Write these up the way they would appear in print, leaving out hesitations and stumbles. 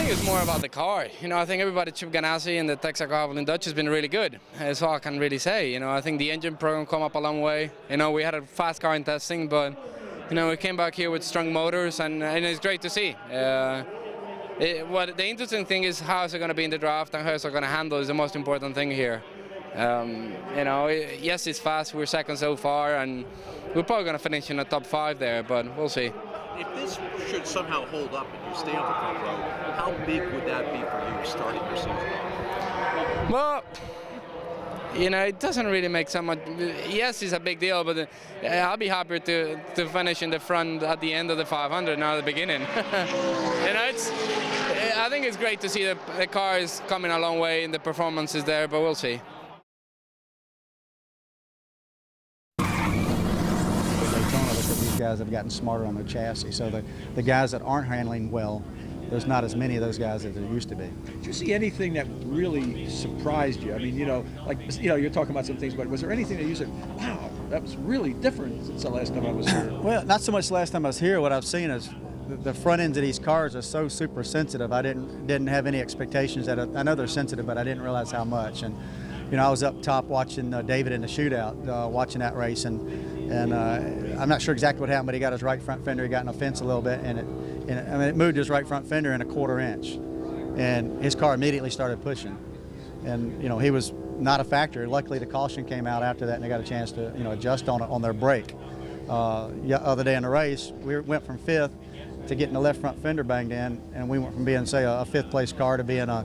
think it's more about the car. I think everybody, Chip Ganassi and the Texaco Havoline Dutch has been really good. That's all I can really say. I think the engine program come up a long way. We had a fast car in testing, but we came back here with strong motors, and it's great to see. What the interesting thing is how is it going to be in the draft and how is it going to handle is the most important thing here. Yes, it's fast. We're second so far, and we're probably going to finish in the top 5 there, but we'll see. If this should somehow hold up and you stay on the front row, how big would that be for you starting your season? Well, it doesn't really make so much. Yes, it's a big deal, but I'll be happy to finish in the front at the end of the 500, not at the beginning. I think it's great to see the car is coming a long way and the performance is there, but we'll see. These guys have gotten smarter on their chassis, so the guys that aren't handling well, there's not as many of those guys as there used to be. Did you see anything that really surprised you? I mean, you're talking about some things, but was there anything that you said, wow, that was really different since the last time I was here? Well, not so much the last time I was here. What I've seen is the front ends of these cars are so super sensitive. I didn't have any expectations that I know they're sensitive, but I didn't realize how much. And I was up top watching David in the shootout, watching that race, and I'm not sure exactly what happened, but he got his right front fender, he got in a fence a little bit, and it moved his right front fender in a 1/4 inch, and his car immediately started pushing, and he was not a factor. Luckily, the caution came out after that, and they got a chance to adjust on their brake. Other day in the race, we went from 5th to getting the left front fender banged in, and we went from being, say, a 5th place car to being a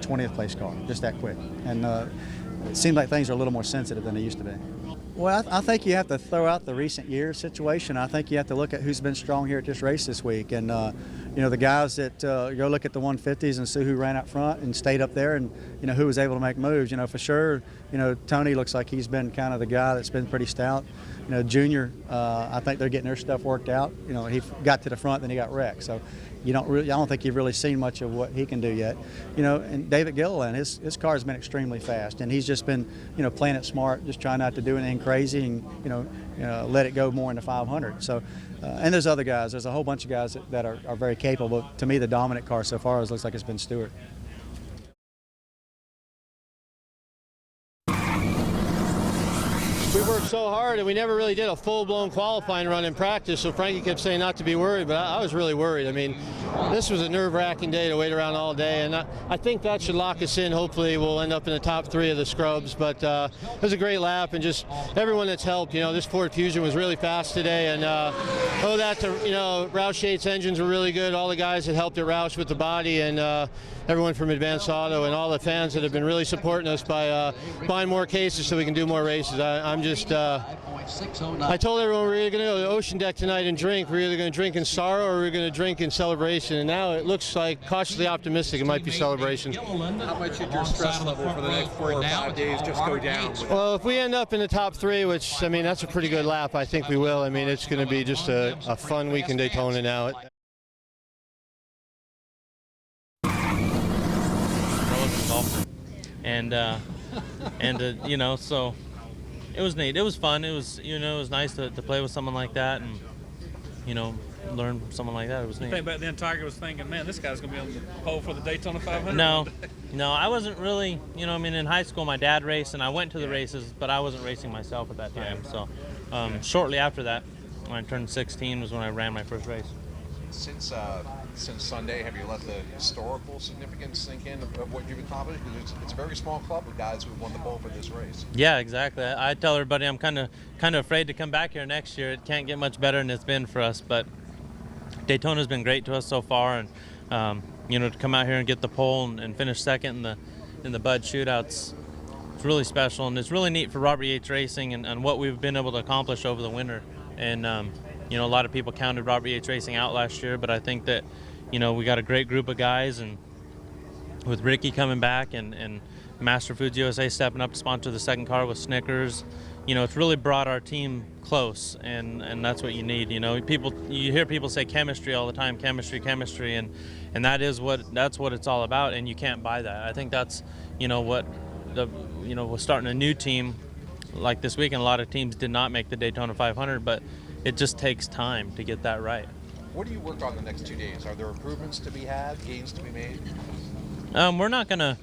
20th place car, just that quick. And it seems like things are a little more sensitive than they used to be. Well, I think you have to throw out the recent year situation. I think you have to look at who's been strong here at this race this week. And, the guys that go look at the 150s and see who ran up front and stayed up there and, who was able to make moves. For sure, Tony looks like he's been kind of the guy that's been pretty stout. Junior, I think they're getting their stuff worked out. He got to the front, then he got wrecked. So I don't think you've really seen much of what he can do yet. And David Gilliland, his car has been extremely fast, and he's just been, playing it smart, just trying not to do anything crazy and, let it go more in the 500. So, and there's other guys. There's a whole bunch of guys that are very capable. To me, the dominant car so far looks like it's been Stewart. We worked so hard, and we never really did a full-blown qualifying run in practice, so Frankie kept saying not to be worried, but I was really worried. I mean, this was a nerve-wracking day to wait around all day, and I think that should lock us in. Hopefully we'll end up in the top 3 of the scrubs, but it was a great lap, and just everyone that's helped. This Ford Fusion was really fast today, and owe that to, Roush Yates' engines were really good. All the guys that helped at Roush with the body, and everyone from Advanced Auto, and all the fans that have been really supporting us by buying more cases so we can do more races. I told everyone we were going to go to the Ocean Deck tonight and drink. We're either going to drink in sorrow or we're going to drink in celebration. And now it looks like, cautiously optimistic, it might be celebration. How much should your stress level for the next 4 or 5 days just go down? Well, if we end up in the top 3, which, that's a pretty good lap, I think we will. It's going to be just a fun week in Daytona now. And so it was neat. It was fun. It was it was nice to play with someone like that and learn from someone like that. It was neat. You think back then Tiger was thinking, man, this guy's gonna be on the pole for the Daytona 500? No, I wasn't really. In high school my dad raced and I went to the races, but I wasn't racing myself at that time. So shortly after that, when I turned 16, was when I ran my first race. Since Sunday, have you let the historical significance sink in of what you've accomplished? Because it's a very small club of guys who won the pole for this race. Yeah, exactly. I tell everybody I'm kind of afraid to come back here next year. It can't get much better than it's been for us. But Daytona's been great to us so far, and to come out here and get the pole and finish second in the Bud shootouts, it's really special, and it's really neat for Robert Yates Racing and what we've been able to accomplish over the winter. And a lot of people counted Robert Yates Racing out last year, but I think that we got a great group of guys, and with Ricky coming back and Master Foods USA stepping up to sponsor the second car with Snickers, it's really brought our team close, and that's what you need. You hear people say chemistry all the time, chemistry, and that's what it's all about, and you can't buy that. I think that's what we're starting a new team like this week, and a lot of teams did not make the Daytona 500, but it just takes time to get that right. What do you work on the next 2 days? Are there improvements to be had, gains to be made? We're not gonna.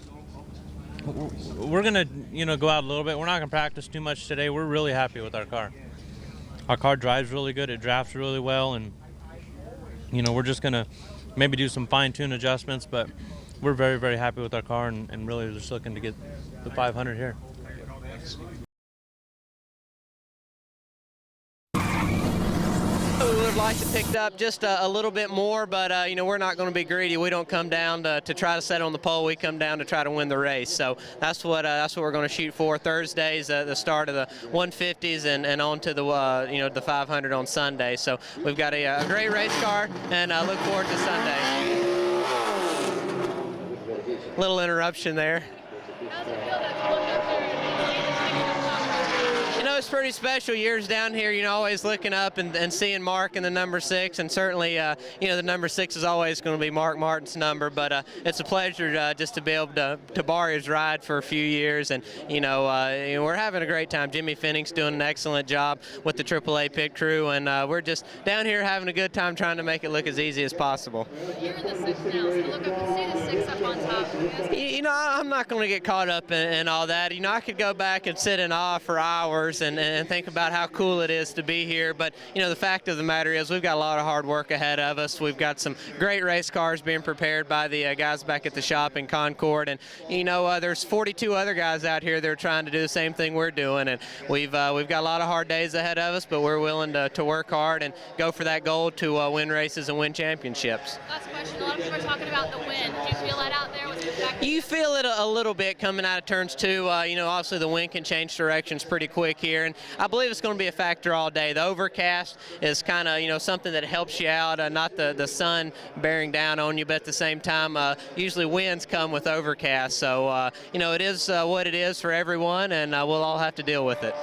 We're gonna, go out a little bit. We're not gonna practice too much today. We're really happy with our car. Our car drives really good. It drafts really well, and we're just gonna maybe do some fine-tune adjustments. But we're very, very happy with our car, and really just looking to get the 500 here. We would have liked to pick up just a little bit more, but we're not going to be greedy. We don't come down to try to set on the pole. We come down to try to win the race. So that's what we're going to shoot for. Thursday's the start of the 150s and on to the the 500 on Sunday. So we've got a great race car, and look forward to Sunday. Little interruption there. It's pretty special years down here, always looking up and seeing Mark in the number 6, and certainly, the number 6 is always going to be Mark Martin's number, but it's a pleasure just to be able to borrow his ride for a few years, and, we're having a great time. Jimmy Finning's doing an excellent job with the AAA pit crew, and we're just down here having a good time trying to make it look as easy as possible. You're in the 6 now, so look up and see the 6 up on top. I'm not going to get caught up in all that. I could go back and sit in awe for hours and think about how cool it is to be here. But, the fact of the matter is we've got a lot of hard work ahead of us. We've got some great race cars being prepared by the guys back at the shop in Concord. And, there's 42 other guys out here that are trying to do the same thing we're doing. And we've got a lot of hard days ahead of us, but we're willing to work hard and go for that goal to win races and win championships. Last question. A lot of people are talking about the wind. Did you feel that out there? Was it You feel it a little bit coming out of turns 2. Obviously the wind can change directions pretty quick here, and I believe it's going to be a factor all day. The overcast is kind of, something that helps you out, not the sun bearing down on you, but at the same time, usually winds come with overcast. So, it is what it is for everyone, and we'll all have to deal with it.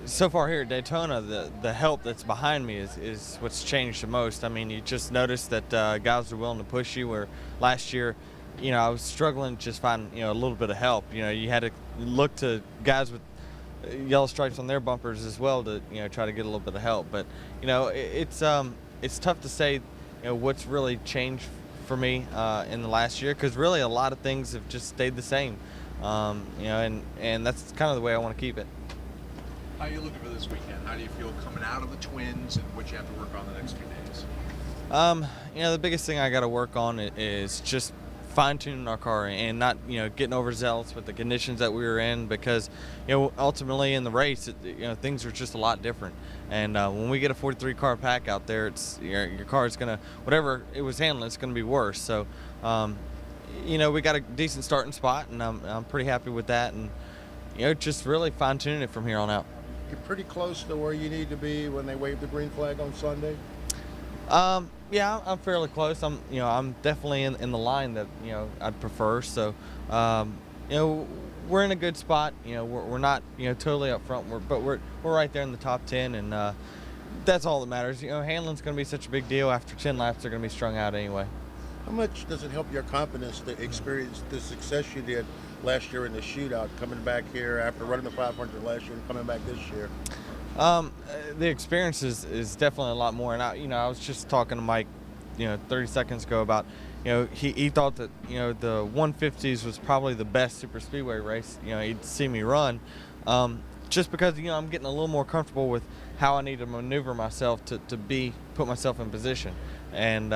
So far here at Daytona, the help that's behind me is what's changed the most. I mean, you just notice that guys are willing to push you, where last year, I was struggling to just find, a little bit of help. You had to look to guys with yellow stripes on their bumpers as well to, try to get a little bit of help. But, it's tough to say, what's really changed for me in the last year, because really a lot of things have just stayed the same. And that's kind of the way I want to keep it. How are you looking for this weekend? How do you feel coming out of the Twins and what you have to work on the next few days? The biggest thing I got to work on is just fine-tuning our car and not, getting overzealous with the conditions that we were in, because, ultimately in the race, things are just a lot different. And when we get a 43 car pack out there, it's your car is gonna, whatever it was handling, it's gonna be worse. So, we got a decent starting spot, and I'm pretty happy with that, and just really fine-tuning it from here on out. You're pretty close to where you need to be when they wave the green flag on Sunday? Yeah, I'm fairly close. I'm definitely in the line that, I'd prefer. So, we're in a good spot. We're not, totally up front, but we're right there in the top 10, and that's all that matters. Handling's going to be such a big deal. After 10 laps, they're going to be strung out anyway. How much does it help your confidence to experience the success you did last year in the shootout, coming back here after running the 500 last year and coming back this year? The experience is definitely a lot more. And I was just talking to Mike, 30 seconds ago about, he thought that, the 150s was probably the best super speedway race, he'd see me run, just because, I'm getting a little more comfortable with how I need to maneuver myself to put myself in position. And,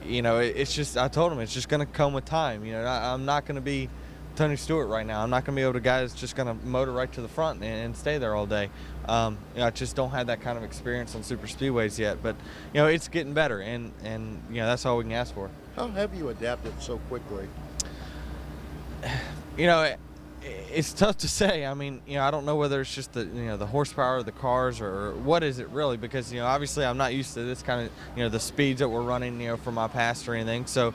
it's just, I told him it's just going to come with time. I'm not going to be Tony Stewart right now. I'm not going to be able to guy that's just going to motor right to the front and stay there all day. I just don't have that kind of experience on super speedways yet, but it's getting better, and that's all we can ask for. How have you adapted so quickly? It's tough to say. I mean, I don't know whether it's just the horsepower of the cars or what is it really, because obviously I'm not used to this kind of the speeds that we're running for my past or anything. So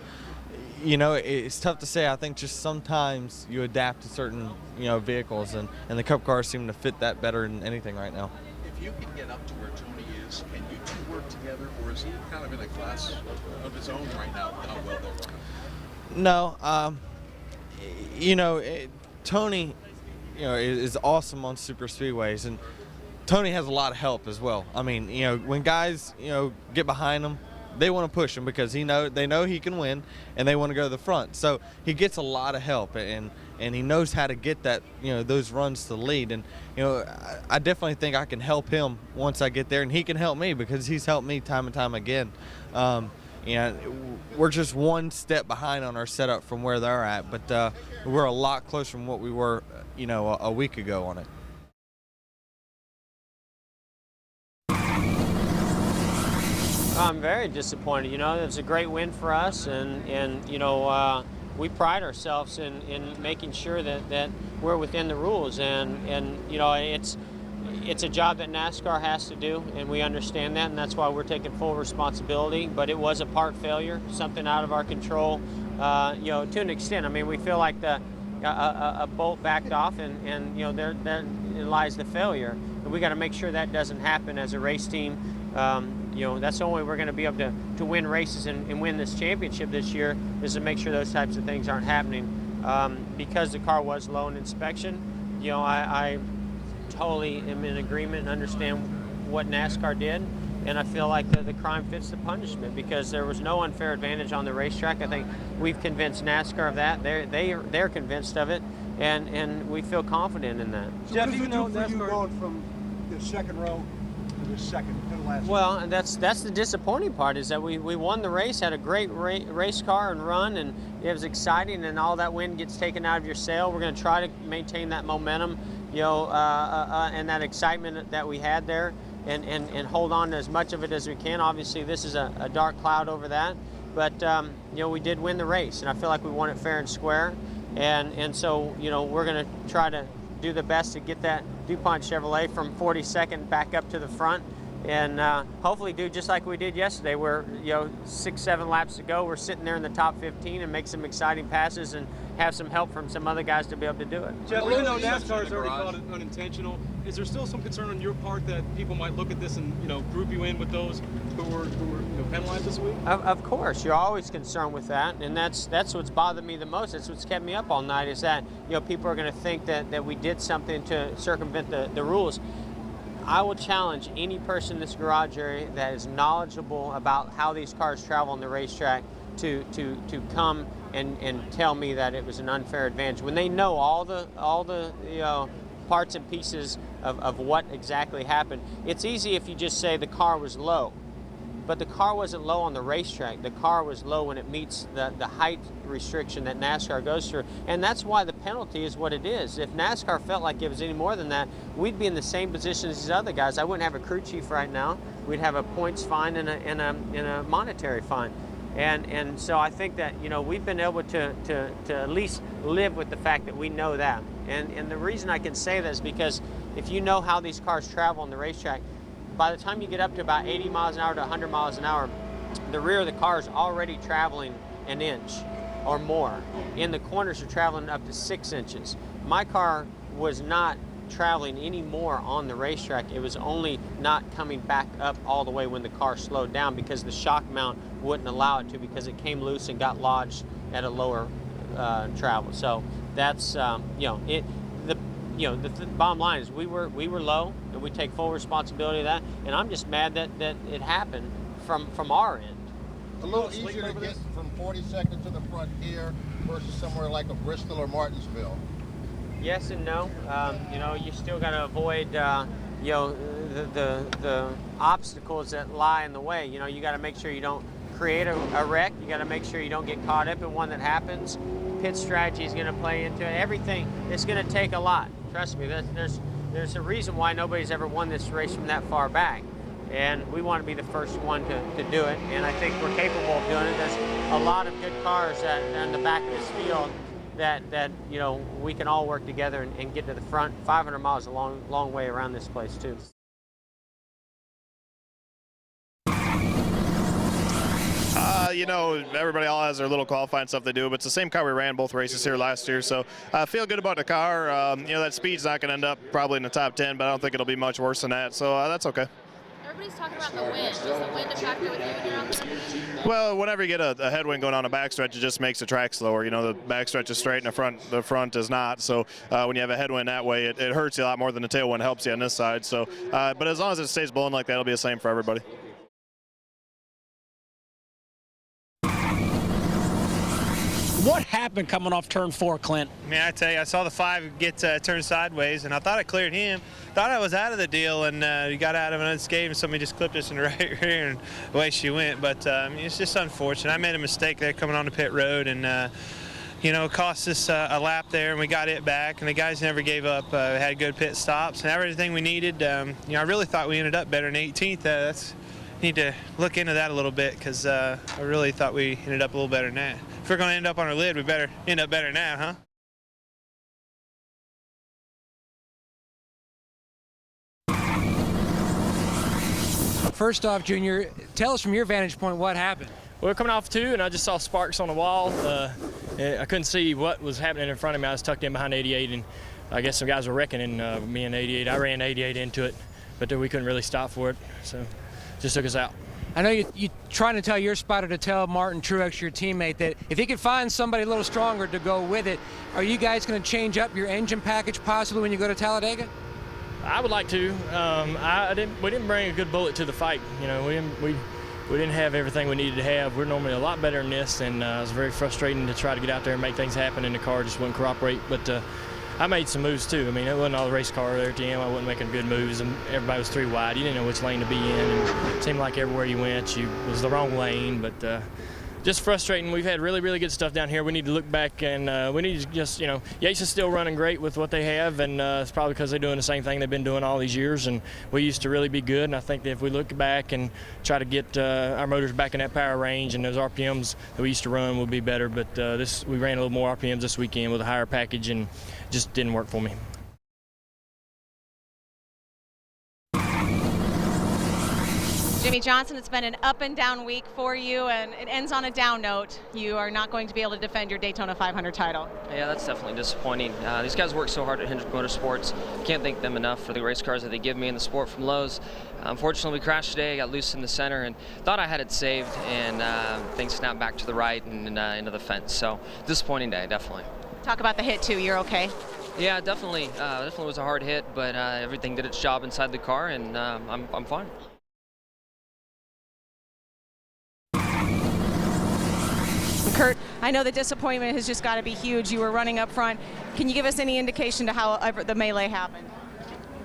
it's tough to say. I think just sometimes you adapt to certain vehicles, and the Cup cars seem to fit that better than anything right now. If you can get up to where Tony is, can you two work together, or is he kind of in a class of his own right now with how well they're running? No, Tony is awesome on super speedways, and Tony has a lot of help as well. I mean, when guys, get behind him, they want to push him because they know he can win, and they want to go to the front. So he gets a lot of help, and he knows how to get that, those runs to the lead. And I definitely think I can help him once I get there, and he can help me because he's helped me time and time again. And we're just one step behind on our setup from where they're at, but we're a lot closer from what we were, a week ago on it. I'm very disappointed. It was a great win for us, and we pride ourselves in making sure that we're within the rules, and it's a job that NASCAR has to do, and we understand that, and that's why we're taking full responsibility. But it was a part failure, something out of our control, to an extent. I mean, we feel like a bolt backed off, and there lies the failure. And we got to make sure that doesn't happen as a race team. That's the only way we're going to be able to win races and win this championship this year, is to make sure those types of things aren't happening. Because the car was low in inspection, I totally am in agreement and understand what NASCAR did, and I feel like the crime fits the punishment because there was no unfair advantage on the racetrack. I think we've convinced NASCAR of that. They're convinced of it, and we feel confident in that. So Jeff, even though NASCAR going from the second row to the second to the last. Well, and that's the disappointing part, is that we won the race, had a great race car and run, and it was exciting, and all that wind gets taken out of your sail. We're going to try to maintain that momentum, and that excitement that we had there, and hold on to as much of it as we can. Obviously, this is a dark cloud over that, but we did win the race, and I feel like we won it fair and square, and so we're going to try to do the best to get that DuPont Chevrolet from 42nd back up to the front, and hopefully do just like we did yesterday, where 6-7 laps to go, we're sitting there in the top 15 and make some exciting passes and have some help from some other guys to be able to do it. Jeff, even though NASCAR has already called it unintentional, is there still some concern on your part that people might look at this and group you in with those who were penalized this week? Of course, you're always concerned with that, and that's what's bothered me the most. That's what's kept me up all night, is that people are going to think that we did something to circumvent the rules. I will challenge any person in this garage area that is knowledgeable about how these cars travel on the racetrack to come and tell me that it was an unfair advantage when they know all the parts and pieces of what exactly happened. It's easy if you just say the car was low, but the car wasn't low on the racetrack. The car was low when it meets the height restriction that NASCAR goes through, and that's why the penalty is what it is. If NASCAR felt like it was any more than that, we'd be in the same position as these other guys. I wouldn't have a crew chief right now. We'd have a points fine and a monetary fine. And so I think that we've been able to at least live with the fact that we know that. And the reason I can say that is because if you know how these cars travel on the racetrack, by the time you get up to about 80 miles an hour to 100 miles an hour, the rear of the car is already traveling an inch or more. In the corners, you're traveling up to 6 inches. My car was not traveling any more on the racetrack. It was only not coming back up all the way when the car slowed down because the shock mount wouldn't allow it to, because it came loose and got lodged at a lower travel. So that's the bottom line is we were low, and we take full responsibility of that. And I'm just mad that it happened from our end. A little easier to get from 42nd to the front here versus somewhere like a Bristol or Martinsville. Yes and no. You still got to avoid the obstacles that lie in the way. You got to make sure you don't create a wreck. You got to make sure you don't get caught up in one that happens. Pit strategy is going to play into it. Everything. It's going to take a lot. Trust me. There's a reason why nobody's ever won this race from that far back, and we want to be the first one to do it. And I think we're capable of doing it. There's a lot of good cars that are in the back of this field that we can all work together and get to the front. 500 miles is a long way around this place too. Everybody all has their little qualifying stuff they do, but it's the same car we ran both races here last year, so I feel good about the car. That speed's not going to end up probably in the top 10, but I don't think it'll be much worse than that, so that's okay. Are Everybody's talking about the wind. Does the wind a factor with you when you're out there? Well, whenever you get a headwind going on a backstretch, it just makes the track slower. You know, the backstretch is straight and the front is not. So when you have a headwind that way, it hurts you a lot more than the tailwind helps you on this side. So, but as long as it stays blowing like that, it'll be the same for everybody. What happened coming off turn 4, Clint? Man, I tell you, I saw the 5 get turned sideways, and I thought I cleared him. Thought I was out of the deal, and we got out of an unscathed, and somebody just clipped us in the right rear, and away she went. But it's just unfortunate. I made a mistake there coming on the pit road, and you know, it cost us a lap there, and we got it back, and the guys never gave up. We had good pit stops and everything we needed. You know, I really thought we ended up better than 18th. Need to look into that a little bit, because I really thought we ended up a little better than that. If we're going to end up on our lid, we better end up better now, huh? First off, Junior, tell us from your vantage point what happened. We were coming off 2, and I just saw sparks on the wall. I couldn't see what was happening in front of me. I was tucked in behind 88, and I guess some guys were reckoning me and 88. I ran 88 into it, but we couldn't really stop for it, so just took us out. I know you're trying to tell your spotter to tell Martin Truex, your teammate, that if he could find somebody a little stronger to go with it, are you guys going to change up your engine package possibly when you go to Talladega? I would like to. We didn't bring a good bullet to the fight. You know, we didn't have everything we needed to have. We're normally a lot better than this, and it was very frustrating to try to get out there and make things happen, and the car just wouldn't cooperate. But I made some moves too. I mean, it wasn't all the race car there at the end. I wasn't making good moves, and everybody was 3 wide. You didn't know which lane to be in, and it seemed like everywhere you went, you was the wrong lane. But just frustrating. We've had really, really good stuff down here. We need to look back, and we need to just, you know, Yates is still running great with what they have, and it's probably because they're doing the same thing they've been doing all these years, and we used to really be good. And I think that if we look back and try to get our motors back in that power range and those RPMs that we used to run, we'll be better. But we ran a little more RPMs this weekend with a higher package, and just didn't work for me. Jimmy Johnson, it's been an up and down week for you, and it ends on a down note. You are not going to be able to defend your Daytona 500 title. Yeah, that's definitely disappointing. These guys work so hard at Hendrick Motorsports. Can't thank them enough for the race cars that they give me in the sport from Lowe's. Unfortunately, we crashed today. I got loose in the center and thought I had it saved, and things snapped back to the right and into the fence. So disappointing day, definitely. Talk about the hit too. You're okay? Yeah, definitely. Definitely was a hard hit, but everything did its job inside the car, and I'm fine. Kurt, I know the disappointment has just got to be huge. You were running up front. Can you give us any indication to how the melee happened?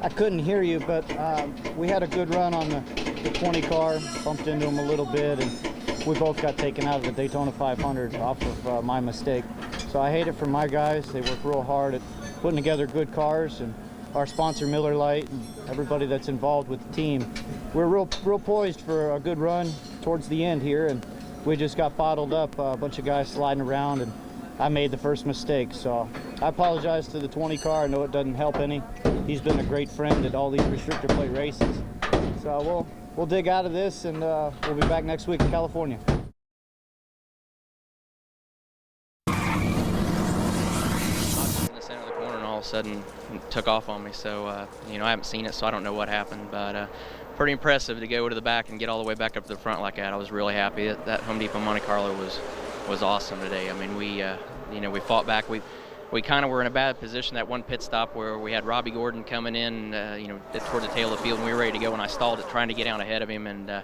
I couldn't hear you, but we had a good run on the 20 car, bumped into him a little bit, and we both got taken out of the Daytona 500 off of my mistake. So I hate it for my guys. They work real hard at putting together good cars, and our sponsor Miller Lite and everybody that's involved with the team. We're real poised for a good run towards the end here, and we just got bottled up, a bunch of guys sliding around, and I made the first mistake. So I apologize to the 20 car. I know it doesn't help any. He's been a great friend at all these restrictor plate races. So we'll dig out of this, and we'll be back next week in California. In the center of the corner, and all of a sudden took off on me. So you know, I haven't seen it, so I don't know what happened, but pretty impressive to go to the back and get all the way back up to the front like that. I was really happy. That Home Depot Monte Carlo was awesome today. I mean, we you know, we fought back. We kind of were in a bad position that one pit stop where we had Robbie Gordon coming in, you know, toward the tail of the field, and we were ready to go, and I stalled it trying to get out ahead of him, and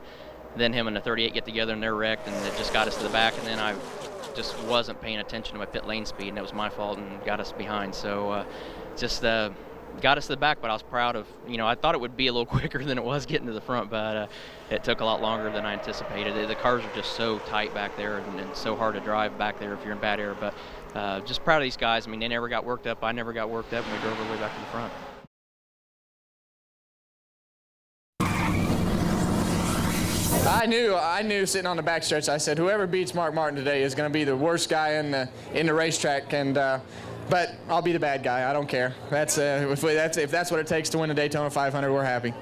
then him and the 38 get together and they're wrecked, and it just got us to the back, and then I just wasn't paying attention to my pit lane speed, and it was my fault and got us behind. So just got us to the back, but I was proud of, you know, I thought it would be a little quicker than it was getting to the front, but it took a lot longer than I anticipated. The cars are just so tight back there, and so hard to drive back there if you're in bad air, but just proud of these guys. I mean, they never got worked up. I never got worked up, and we drove our way back to the front. I knew sitting on the backstretch. I said, whoever beats Mark Martin today is going to be the worst guy in the racetrack, and but I'll be the bad guy. I don't care. If that's what it takes to win the Daytona 500, we're happy.